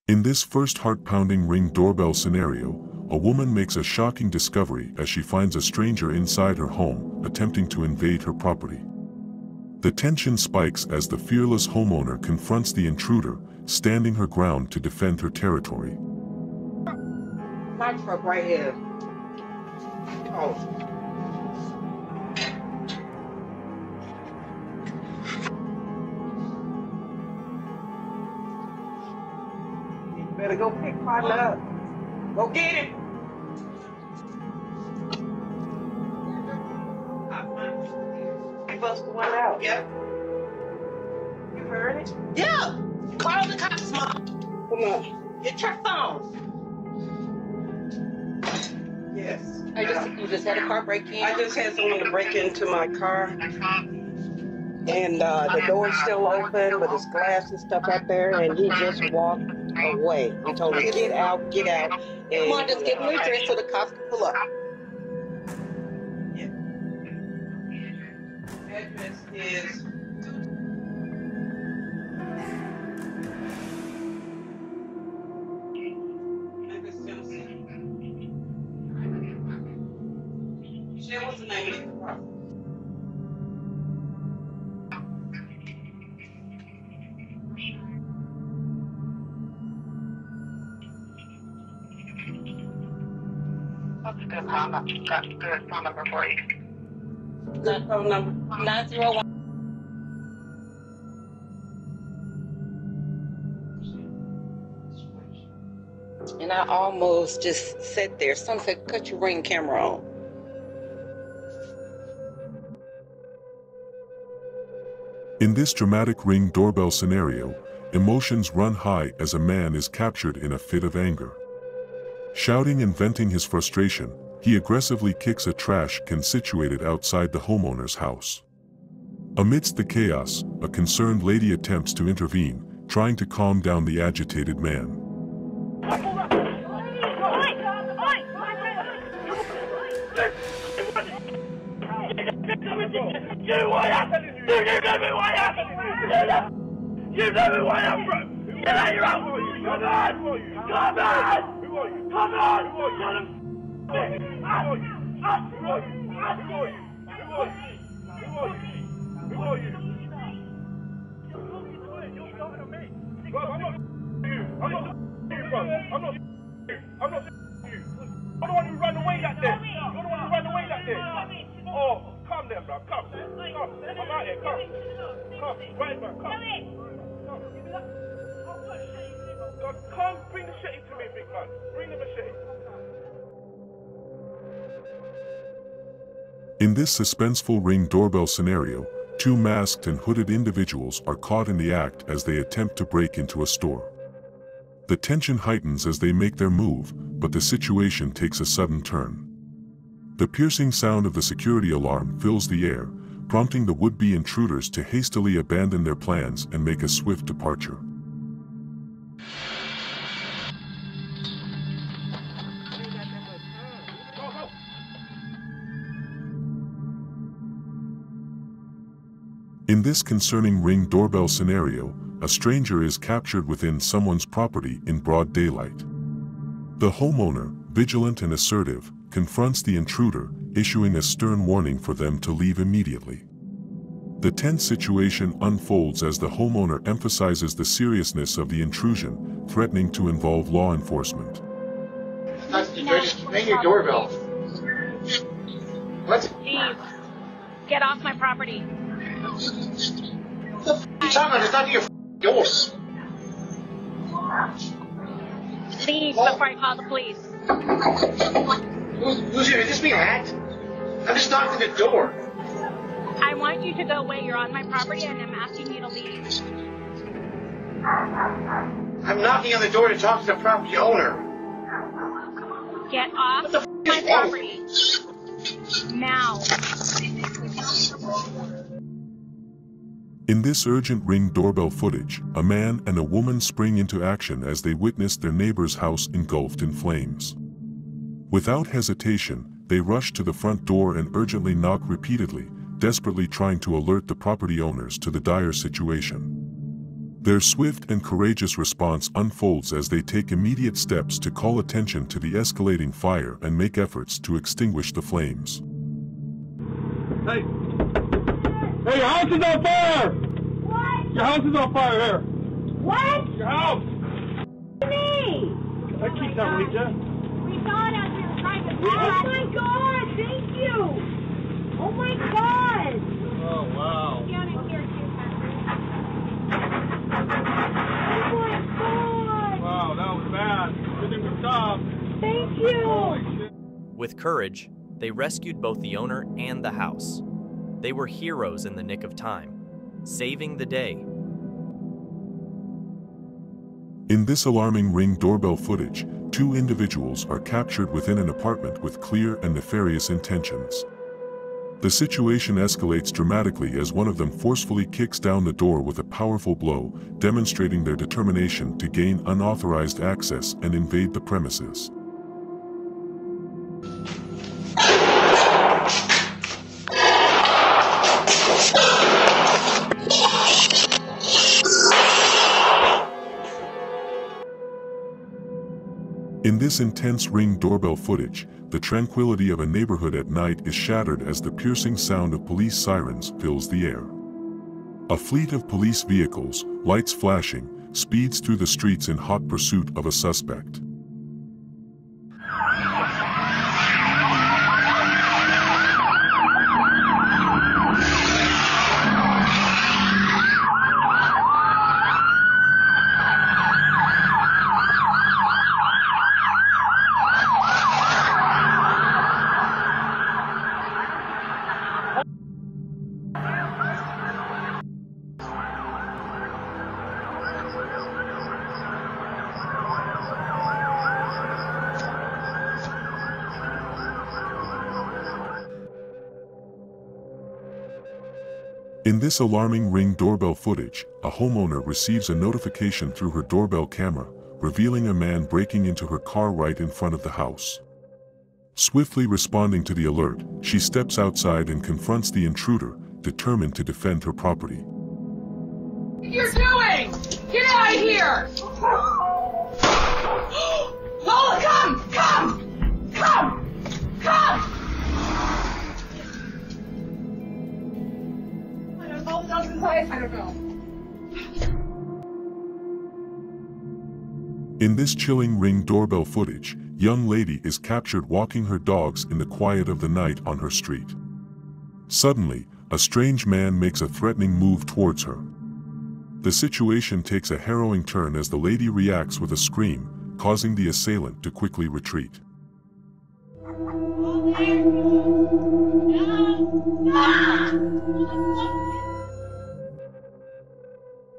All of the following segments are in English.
In this first heart-pounding Ring doorbell scenario, a woman makes a shocking discovery as she finds a stranger inside her home, attempting to invade her property. The tension spikes as the fearless homeowner confronts the intruder, standing her ground to defend her territory. My truck right here. Oh. You better go pick partner up. Go get him. You bust one out. Yep. You heard it? Yeah. Call the cops, Mom. Come on. Get your phone. Yes. You just had a car break in? I just had someone to break into my car. And the door's still open, but there's glass and stuff out there, and he just walked away. We told him, get out, get out. Come on, just give him the address so the cops can pull up. Yeah. Address is... What's the name of the property? What's a good phone number? Got a good phone number for you. That phone number? 901. And I almost just sat there. Some said, cut your Ring camera on. In this dramatic Ring doorbell scenario, emotions run high as a man is captured in a fit of anger. Shouting and venting his frustration, he aggressively kicks a trash can situated outside the homeowner's house. Amidst the chaos, a concerned lady attempts to intervene, trying to calm down the agitated man. You know who I am! You know who I am, bro! Get out your house! Come on! Come on! Come on! Who are you? You're starting on me. Bro, I'm not you. I'm not you, bro. I'm not you. I'm not you. You're the one who ran away that day. You're the one who ran away that day. Oh. Come then, bro. Come. Come. I'm out here. Come. Come. Right, bro. Come. God, come. Bring the machete to me, big man. Bring the machete. In this suspenseful Ring doorbell scenario, two masked and hooded individuals are caught in the act as they attempt to break into a store. The tension heightens as they make their move, but the situation takes a sudden turn. The piercing sound of the security alarm fills the air, prompting the would-be intruders to hastily abandon their plans and make a swift departure. In this concerning Ring doorbell scenario, a stranger is captured within someone's property in broad daylight. The homeowner, vigilant and assertive, confronts the intruder, issuing a stern warning for them to leave immediately. The tense situation unfolds as the homeowner emphasizes the seriousness of the intrusion, threatening to involve law enforcement. Just ring your doorbell. What? Leave. Get off my property. What the f*** are you talking about? It's not your doors. Leave before I call the police. Who's here? Is this me a hat? I'm just knocking the door. I want you to go away. You're on my property and I'm asking you to leave. I'm knocking on the door to talk to the property owner. Get off my property. Now. In this urgent Ring doorbell footage, a man and a woman spring into action as they witness their neighbor's house engulfed in flames. Without hesitation, they rush to the front door and urgently knock repeatedly, desperately trying to alert the property owners to the dire situation. Their swift and courageous response unfolds as they take immediate steps to call attention to the escalating fire and make efforts to extinguish the flames. Hey! Hey, your house is on fire! What? Your house is on fire here! What? Your house! Me! I keep that with you. We saw it as we were trying to pass. Oh my god, thank you! Oh my god! Oh, wow. Down in here too, oh my god! Wow, that was bad. Good thing we stopped. Thank you! Holy shit. With courage, they rescued both the owner and the house. They were heroes in the nick of time, saving the day. In this alarming Ring doorbell footage, two individuals are captured within an apartment with clear and nefarious intentions. The situation escalates dramatically as one of them forcefully kicks down the door with a powerful blow, demonstrating their determination to gain unauthorized access and invade the premises. In this intense Ring doorbell footage, the tranquility of a neighborhood at night is shattered as the piercing sound of police sirens fills the air. A fleet of police vehicles, lights flashing, speeds through the streets in hot pursuit of a suspect. In this alarming Ring doorbell footage, a homeowner receives a notification through her doorbell camera, revealing a man breaking into her car right in front of the house. Swiftly responding to the alert, she steps outside and confronts the intruder, determined to defend her property. What are you doing? Get out of here! Oh, come! I don't know. In this chilling Ring doorbell footage, young lady is captured walking her dogs in the quiet of the night on her street. Suddenly, a strange man makes a threatening move towards her. The situation takes a harrowing turn as the lady reacts with a scream, causing the assailant to quickly retreat.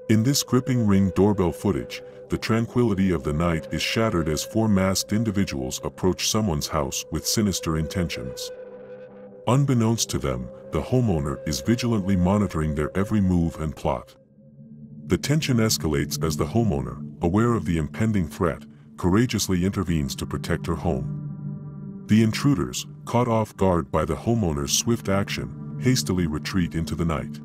In this gripping Ring doorbell footage, the tranquility of the night is shattered as four masked individuals approach someone's house with sinister intentions. Unbeknownst to them, the homeowner is vigilantly monitoring their every move and plot. The tension escalates as the homeowner, aware of the impending threat, courageously intervenes to protect her home. The intruders, caught off guard by the homeowner's swift action, hastily retreat into the night.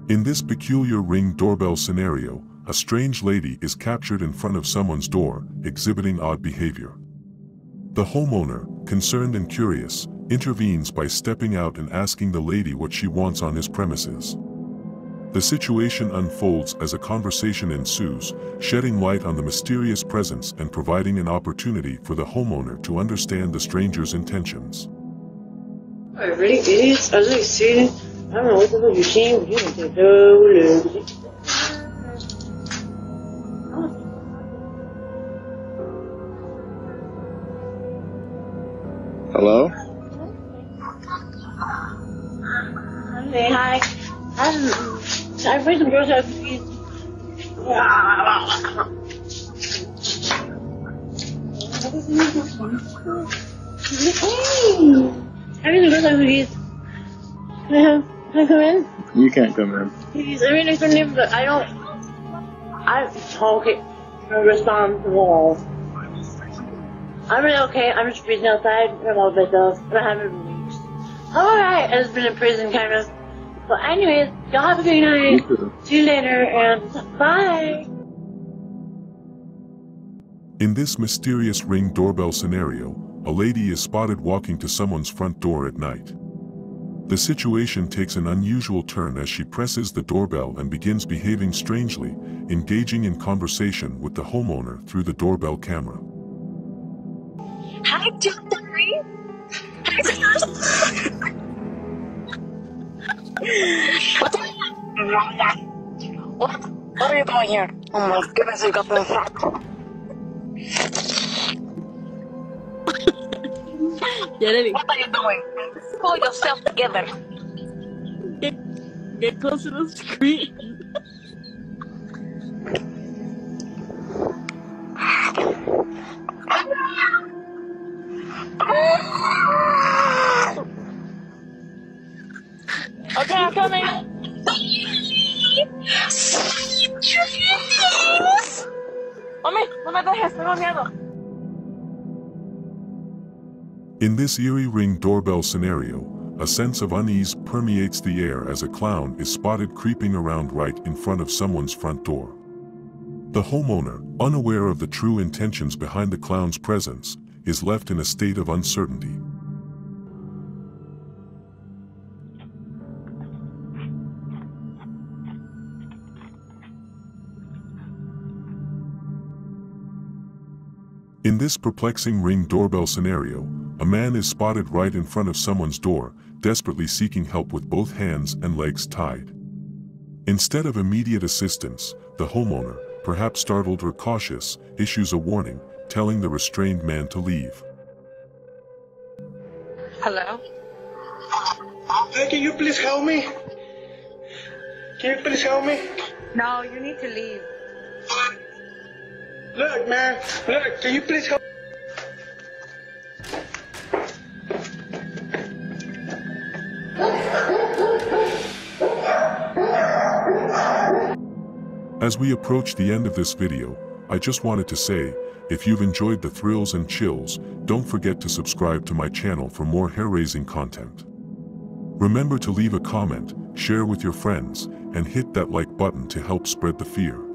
In this peculiar Ring doorbell scenario, a strange lady is captured in front of someone's door, exhibiting odd behavior. The homeowner, concerned and curious, intervenes by stepping out and asking the lady what she wants on his premises. The situation unfolds as a conversation ensues, shedding light on the mysterious presence and providing an opportunity for the homeowner to understand the stranger's intentions. Are you really idiots? I was really serious. I don't know what the fuck you came, but you don't take no look. Hello? Hey, hi. I raised some girls out of the I raised some girls out of the Can I come in? You can't come in. Please, I mean, I can live, but I don't. Okay. I respond to the wall. I'm really okay. I'm just freezing outside. I'm all by myself. I haven't been weeks. Alright, I've been in prison, kind of. But anyways, y'all have a good night. See you later, and bye. In this mysterious Ring doorbell scenario, a lady is spotted walking to someone's front door at night. The situation takes an unusual turn as she presses the doorbell and begins behaving strangely, engaging in conversation with the homeowner through the doorbell camera. Hi, Jeffrey. What are you doing here? Oh my goodness, you got this. What are you doing? Pull yourself together. Get closer to the screen. Okay, I'm coming. Mami, dejes, tengo miedo. In this eerie Ring doorbell scenario, a sense of unease permeates the air as a clown is spotted creeping around right in front of someone's front door. The homeowner, unaware of the true intentions behind the clown's presence, is left in a state of uncertainty. In this perplexing Ring doorbell scenario, a man is spotted right in front of someone's door, desperately seeking help with both hands and legs tied. Instead of immediate assistance, the homeowner, perhaps startled or cautious, issues a warning, telling the restrained man to leave. Hello? Hey, can you please help me? Can you please help me? No, you need to leave. Look, man. Look, can you please help? As we approach the end of this video, I just wanted to say, if you've enjoyed the thrills and chills, don't forget to subscribe to my channel for more hair-raising content. Remember to leave a comment, share with your friends, and hit that like button to help spread the fear.